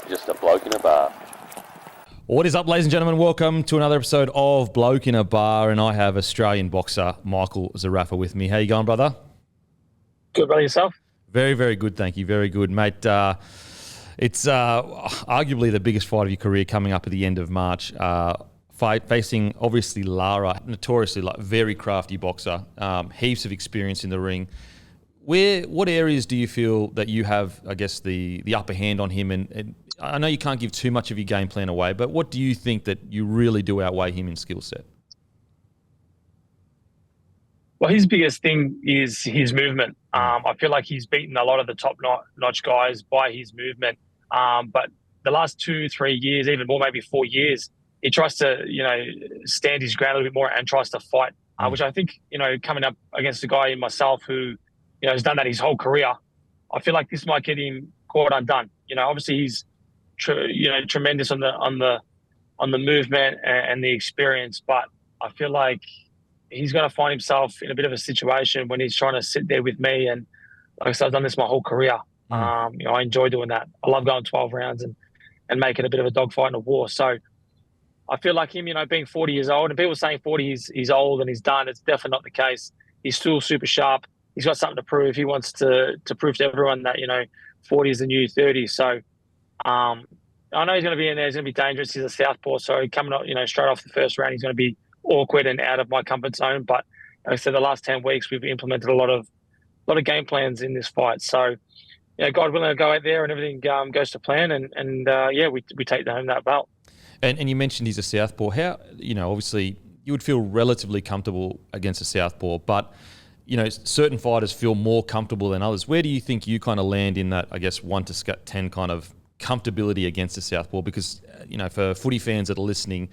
just a bloke in a bar. What is up, ladies and gentlemen? Welcome to another episode of Bloke in a Bar, and I have Australian boxer Michael Zerafa with me. How you going, brother? Good, brother. Yourself? Very, very good, thank you. Very good, mate. It's arguably the biggest fight of your career coming up at the end of March. Facing, obviously, Lara, notoriously very crafty boxer, heaps of experience in the ring. What areas do you feel that you have, I guess, the upper hand on him? And I know you can't give too much of your game plan away, but what do you think that you really do outweigh him in skill set? Well, his biggest thing is his movement. I feel like he's beaten a lot of the top-notch guys by his movement. But the last 2-3 years, even more, maybe 4 years, he tries to, stand his ground a little bit more and tries to fight, which I think, coming up against a guy in myself who, has done that his whole career, I feel like this might get him caught undone. Obviously he's, tremendous on the movement and the experience, but I feel like he's going to find himself in a bit of a situation when he's trying to sit there with me. And like I said, I've done this my whole career. I enjoy doing that. I love going 12 rounds and making a bit of a dogfight and a war. So I feel like him, being 40 years old, and people saying 40 he's old and he's done. It's definitely not the case. He's still super sharp. He's got something to prove. He wants to prove to everyone that, 40 is the new 30. So I know he's going to be in there. He's going to be dangerous. He's a southpaw. So coming up, straight off the first round, he's going to be awkward and out of my comfort zone. But like I said, the last 10 weeks, we've implemented a lot of game plans in this fight. So, God willing, to go out there and everything goes to plan. And we take home that belt. And you mentioned he's a southpaw. How, obviously you would feel relatively comfortable against a southpaw, but, certain fighters feel more comfortable than others. Where do you think you kind of land in that, I guess, 1 to 10 kind of comfortability against a southpaw? Because, for footy fans that are listening,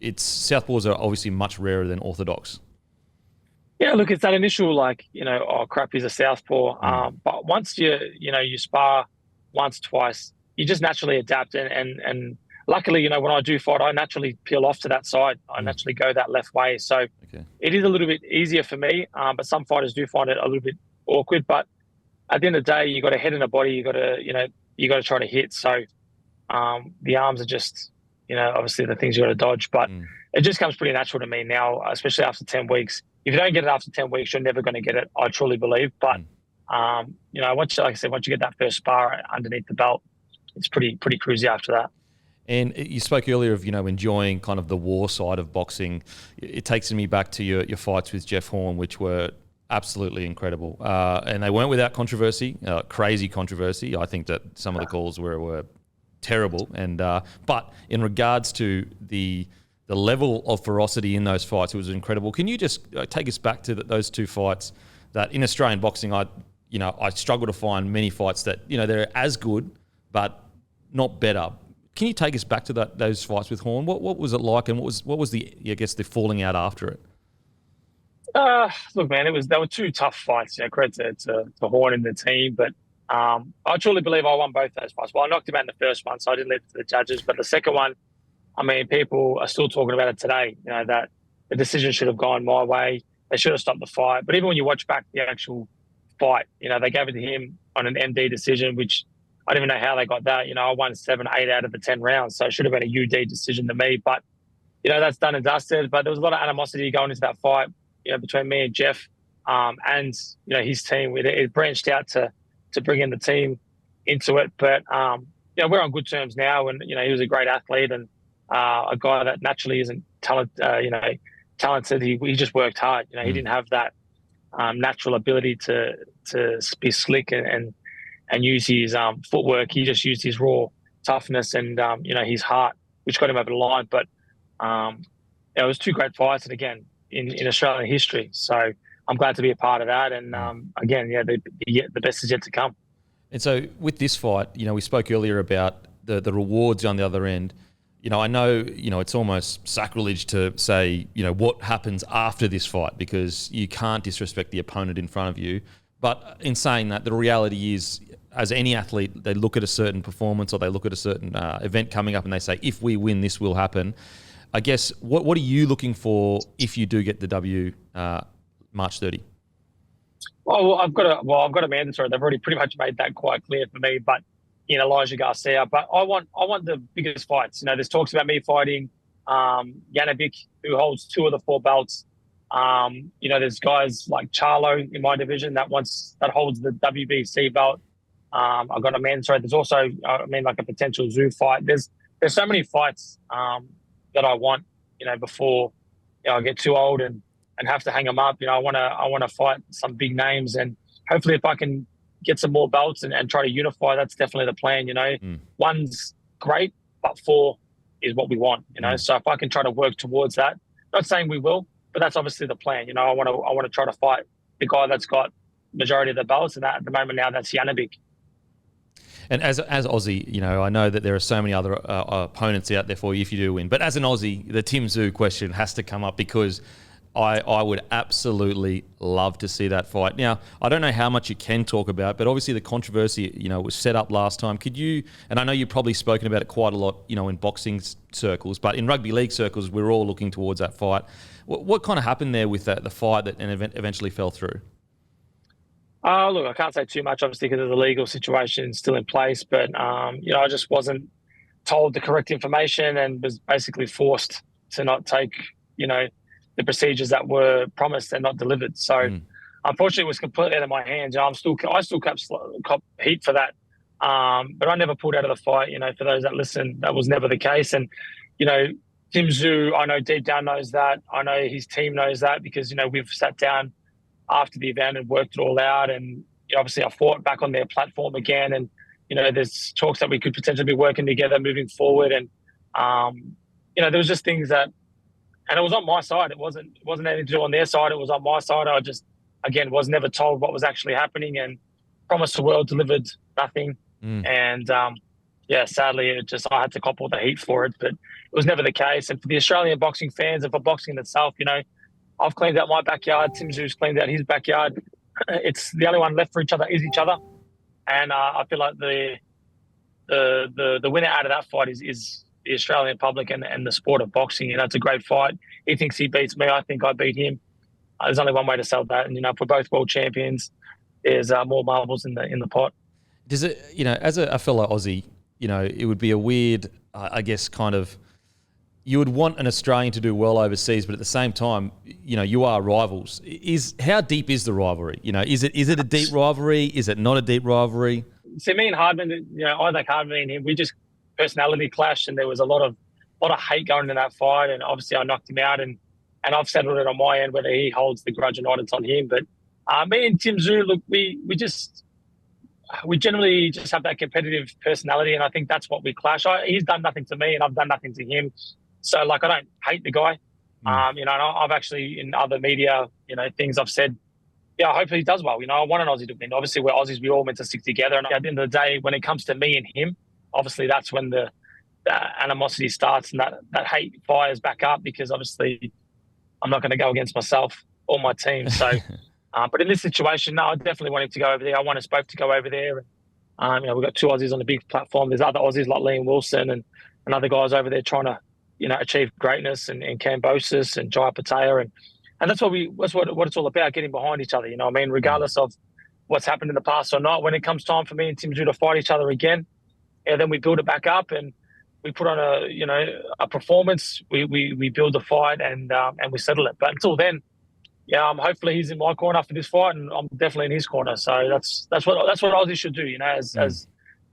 southpaws are obviously much rarer than orthodox. Yeah, look, it's that initial oh crap, he's a southpaw. But once you spar once, twice, you just naturally adapt. And luckily, when I do fight, I naturally peel off to that side. I naturally go that left way. So It is a little bit easier for me. But some fighters do find it a little bit awkward. But at the end of the day, you got a head and a body. You got to try to hit. So the arms are just, obviously the things you got to dodge. But it just comes pretty natural to me now, especially after 10 weeks. If you don't get it after 10 weeks, you're never going to get it, I truly believe. But, once you get that first spar underneath the belt, it's pretty cruisy after that. And you spoke earlier of, enjoying kind of the war side of boxing. It takes me back to your fights with Jeff Horn, which were absolutely incredible. And they weren't without controversy, crazy controversy. I think that some of the calls were terrible. And but in regards to the level of ferocity in those fights, it was incredible. Can you just take us back to those two fights that in Australian boxing, I struggle to find many fights that, they're as good, but not better. Can you take us back to those fights with Horn? What was it like, and what was the falling out after it? Look, man, they were two tough fights. Credit to Horn and the team, but I truly believe I won both those fights. Well, I knocked him out in the first one, so I didn't leave it to the judges. But the second one, people are still talking about it today. That the decision should have gone my way. They should have stopped the fight. But even when you watch back the actual fight, they gave it to him on an MD decision, which I don't even know how they got that. I won 7, 8 out of the 10 rounds, so it should have been a UD decision to me. But, that's done and dusted. But there was a lot of animosity going into that fight, between me and Jeff and, his team. It branched out to bring in the team into it. But, we're on good terms now. And, he was a great athlete and a guy that naturally isn't talented. He just worked hard. He didn't have that natural ability to be slick and use his footwork. He just used his raw toughness and, his heart, which got him over the line. But it was two great fights, and again, in Australian history. So I'm glad to be a part of that. And again, the best is yet to come. And so with this fight, we spoke earlier about the rewards on the other end. I know, it's almost sacrilege to say, what happens after this fight, because you can't disrespect the opponent in front of you. But in saying that, the reality is, as any athlete, they look at a certain performance or they look at a certain event coming up and they say, if we win, this will happen. I guess, what are you looking for if you do get the W March 30? I've got a mandatory. They've already pretty much made that quite clear for me. But in Elijah Garcia. But I want the biggest fights. You know, there's talks about me fighting Janovic, who holds 2 of the 4 belts. You know, there's guys like Charlo in my division that holds the WBC belt. I've got a mandatory. There's also, like a potential Tszyu fight. There's so many fights that I want, you know, before, you know, I get too old and have to hang them up. You know, I want to fight some big names, and hopefully if I can get some more belts and try to unify, that's definitely the plan. You know, 1's great, but 4 is what we want. You know, so if I can try to work towards that, not saying we will, but that's obviously the plan. You know, I want to try to fight the guy that's got majority of the belts, and that at the moment now that's Janovic. And as Aussie, you know, I know that there are so many other opponents out there for you if you do win. But as an Aussie, the Tim Tszyu question has to come up, because I would absolutely love to see that fight. Now, I don't know how much you can talk about, but obviously the controversy, you know, was set up last time. Could you, and I know you've probably spoken about it quite a lot, you know, in boxing circles, but in rugby league circles, we're all looking towards that fight. What kind of happened there with the fight that eventually fell through? Look, I can't say too much, obviously, because the legal situation still in place. But, you know, I just wasn't told the correct information and was basically forced to not take, you know, the procedures that were promised and not delivered. So, unfortunately, it was completely out of my hands. You know, I still cop heat for that. But I never pulled out of the fight. You know, for those that listen, that was never the case. And, you know, Tim Tszyu, I know deep down knows that. I know his team knows that, because, you know, we've sat down after the event and worked it all out. And, you know, obviously I fought back on their platform again. And, you know, there's talks that we could potentially be working together moving forward. And, you know, there was just things that, and it was on my side. It wasn't anything to do on their side. It was on my side. I just, again, was never told what was actually happening, and promised the world, delivered nothing. And, yeah, sadly, I had to cop all the heat for it, but it was never the case. And for the Australian boxing fans and for boxing itself, you know, I've cleaned out my backyard. Tim Tszyu's cleaned out his backyard. It's the only one left for each other is each other. And I feel like the winner out of that fight is the Australian public and the sport of boxing. You know, it's a great fight. He thinks he beats me. I think I beat him. There's only one way to sell that. And, you know, if we're both world champions, there's more marbles in the pot. Does it, you know, as a fellow Aussie, you know, it would be a weird, I guess, kind of, you would want an Australian to do well overseas, but at the same time, you know, you are rivals. How deep is the rivalry? You know, is it a deep rivalry? Is it not a deep rivalry? See, me and Hardman, you know, I like Hardman and him. We just personality clashed, and there was a lot of hate going in that fight. And obviously, I knocked him out, and I've settled it on my end. Whether he holds the grudge or not, it's on him. But me and Tim Tszyu, look, we generally just have that competitive personality, and I think that's what we clash. He's done nothing to me, and I've done nothing to him. So, like, I don't hate the guy. You know, and I've actually, in other media, you know, things I've said, yeah, hopefully he does well. You know, I want an Aussie to win. Obviously, we're Aussies. We're all meant to stick together. And at the end of the day, when it comes to me and him, obviously that's when the animosity starts and that hate fires back up, because obviously I'm not going to go against myself or my team. So, but in this situation, no, I definitely want him to go over there. I want us both to go over there. And, you know, we've got 2 Aussies on the big platform. There's other Aussies like Liam Wilson and other guys over there trying to, you know, achieve greatness, and Cambosis and Jai Patea, and that's what it's all about, getting behind each other. You know what I mean? Regardless of what's happened in the past or not, when it comes time for me and Tim Tszyu to fight each other again, and then we build it back up and we put on a performance. We build the fight and we settle it. But until then, yeah, hopefully he's in my corner for this fight, and I'm definitely in his corner. So that's what Aussie should do. You know,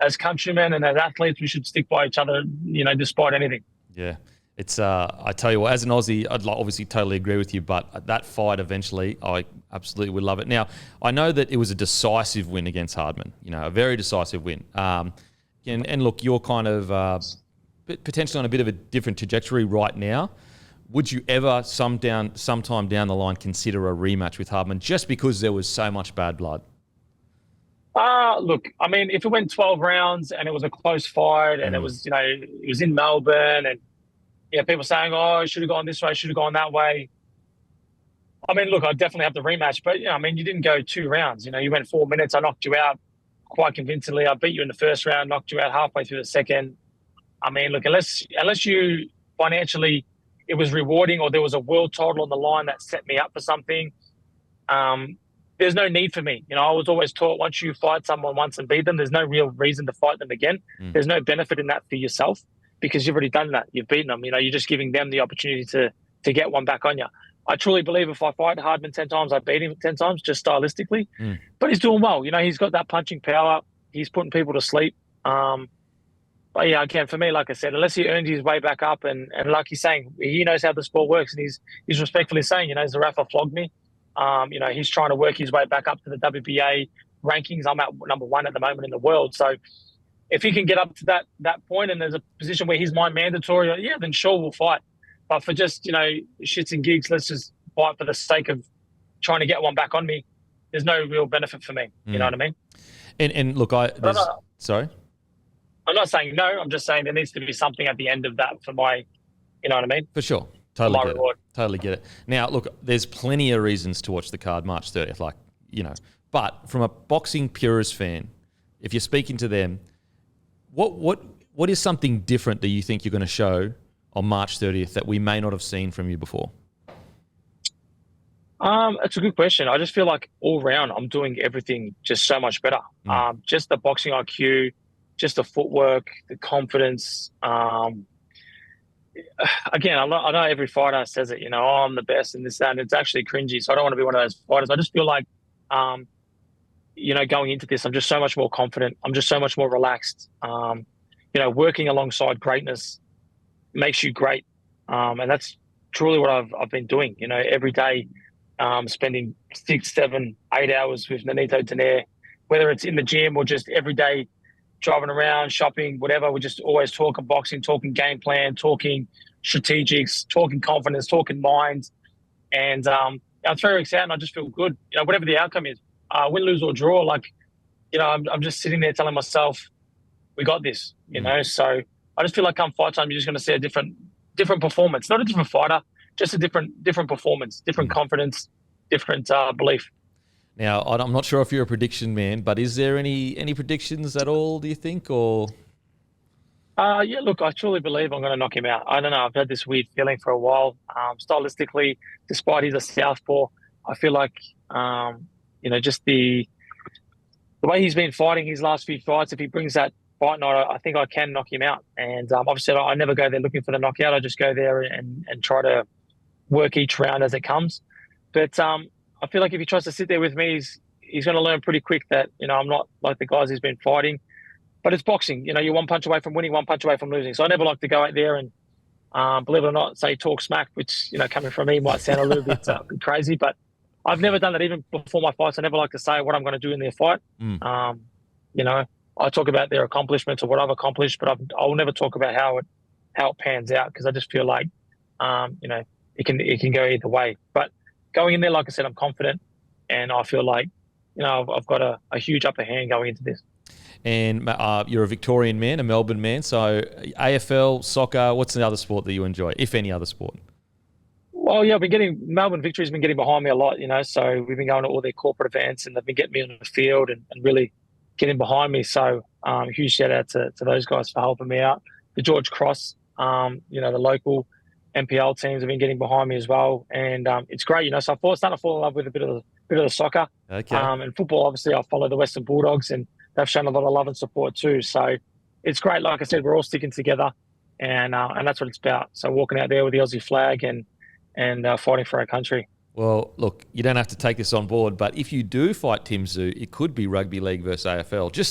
as countrymen and as athletes, we should stick by each other. You know, despite anything. Yeah. It's I tell you what, as an Aussie, I'd obviously totally agree with you, but that fight eventually, I absolutely would love it. Now, I know that it was a decisive win against Hardman, you know, a very decisive win. And look, you're kind of potentially on a bit of a different trajectory right now. Would you ever sometime down the line consider a rematch with Hardman just because there was so much bad blood? Look, I mean, if it went 12 rounds and it was a close fight and it was, you know, it was in Melbourne and, yeah, people saying, oh, should have gone this way, should have gone that way. I mean, look, I'd definitely have the rematch, but, you know, I mean, you didn't go 2 rounds. You know, you went 4 minutes. I knocked you out quite convincingly. I beat you in the first round, knocked you out halfway through the second. I mean, look, unless you financially, it was rewarding or there was a world title on the line that set me up for something, then there's no need for me. I was always taught once you fight someone once and beat them, there's no real reason to fight them again. There's no benefit in that for yourself because you've already done that. You've beaten them. You're just giving them the opportunity to get one back on you. I truly believe if I fight Hardman 10 times, I beat him 10 times, just stylistically. But he's doing well. He's got that punching power. He's putting people to sleep. But yeah, again, for me, like I said, unless he earned his way back up and like he's saying, he knows how the sport works, and he's respectfully saying, Zerafa flogged me. He's trying to work his way back up to the WBA rankings. I'm at number 1 at the moment in the world. So if he can get up to that point and there's a position where he's my mandatory, then sure, we'll fight. But for just, shits and gigs, let's just fight for the sake of trying to get one back on me. There's no real benefit for me. You know what I mean? And look, sorry? I'm not saying no. I'm just saying there needs to be something at the end of that for my, you know what I mean? For sure. Totally get it. Now, look, there's plenty of reasons to watch the card March 30th, but from a boxing purist fan, if you're speaking to them, what is something different that you think you're going to show on March 30th that we may not have seen from you before? It's a good question. I just feel like all round I'm doing everything just so much better. Just the boxing IQ, just the footwork, the confidence. Again, I know every fighter says it, I'm the best and this, that, and it's actually cringy. So I don't want to be one of those fighters. I just feel like, going into this, I'm just so much more confident. I'm just so much more relaxed. Working alongside greatness makes you great. And that's truly what I've been doing, every day, spending 6, 7, 8 hours with Nonito Donaire, whether it's in the gym or just every day driving around, shopping, whatever. We're just always talking boxing, talking game plan, talking strategics, talking confidence, talking minds. And it's very exciting. I just feel good, whatever the outcome is, win, lose or draw. I'm just sitting there telling myself, we got this, So I just feel like come fight time, you're just going to see a different performance, not a different fighter, just a different performance, different confidence, different belief. Now, I'm not sure if you're a prediction man, but is there any predictions at all, do you think, or? Look, I truly believe I'm going to knock him out. I don't know. I've had this weird feeling for a while. Stylistically, despite he's a southpaw, I feel like, just the way he's been fighting his last few fights, if he brings that fight night, I think I can knock him out. And obviously, I never go there looking for the knockout. I just go there and try to work each round as it comes. But I feel like if he tries to sit there with me, he's going to learn pretty quick that, I'm not like the guys he's been fighting. But it's boxing. You're one punch away from winning, one punch away from losing. So I never like to go out there and, believe it or not, say talk smack, which, coming from me might sound a little bit crazy. But I've never done that even before my fights. I never like to say what I'm going to do in their fight. I talk about their accomplishments or what I've accomplished, but I'll never talk about how it pans out because I just feel like, it can go either way. But going in there, like I said, I'm confident, and I feel like, I've got a huge upper hand going into this. And you're a Victorian man, a Melbourne man. So AFL, soccer, what's the other sport that you enjoy, if any other sport? Well, yeah, Melbourne Victory's been getting behind me a lot, so we've been going to all their corporate events and they've been getting me on the field and really getting behind me. So huge shout out to those guys for helping me out. The George Cross, the local NPL teams have been getting behind me as well. And it's great, so I'm starting to fall in love with a bit of the soccer. Okay. And football, obviously, I follow the Western Bulldogs and they've shown a lot of love and support too. So it's great. Like I said, we're all sticking together and that's what it's about. So walking out there with the Aussie flag and fighting for our country. Well, look, you don't have to take this on board, but if you do fight Tim Tszyu, it could be rugby league versus AFL. Just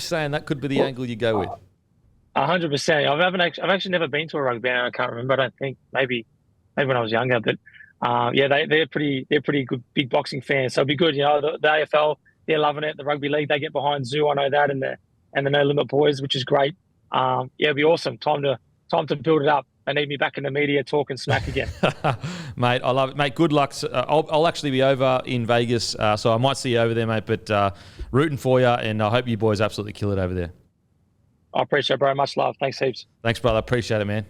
saying that could be the angle you go with. 100%. I've actually never been to a rugby. I can't remember. I don't think maybe when I was younger, but they're pretty good big boxing fans. So it'd be good. The AFL, they're loving it. The rugby league, they get behind Tszyu. I know that, and the No Limit boys, which is great. It'd be awesome. Time to build it up. They need me back in the media talking smack again. Mate, I love it. Mate, good luck. I'll actually be over in Vegas, so I might see you over there, mate. But rooting for you, and I hope you boys absolutely kill it over there. I appreciate it, bro. Much love. Thanks heaps. Thanks, brother. Appreciate it, man.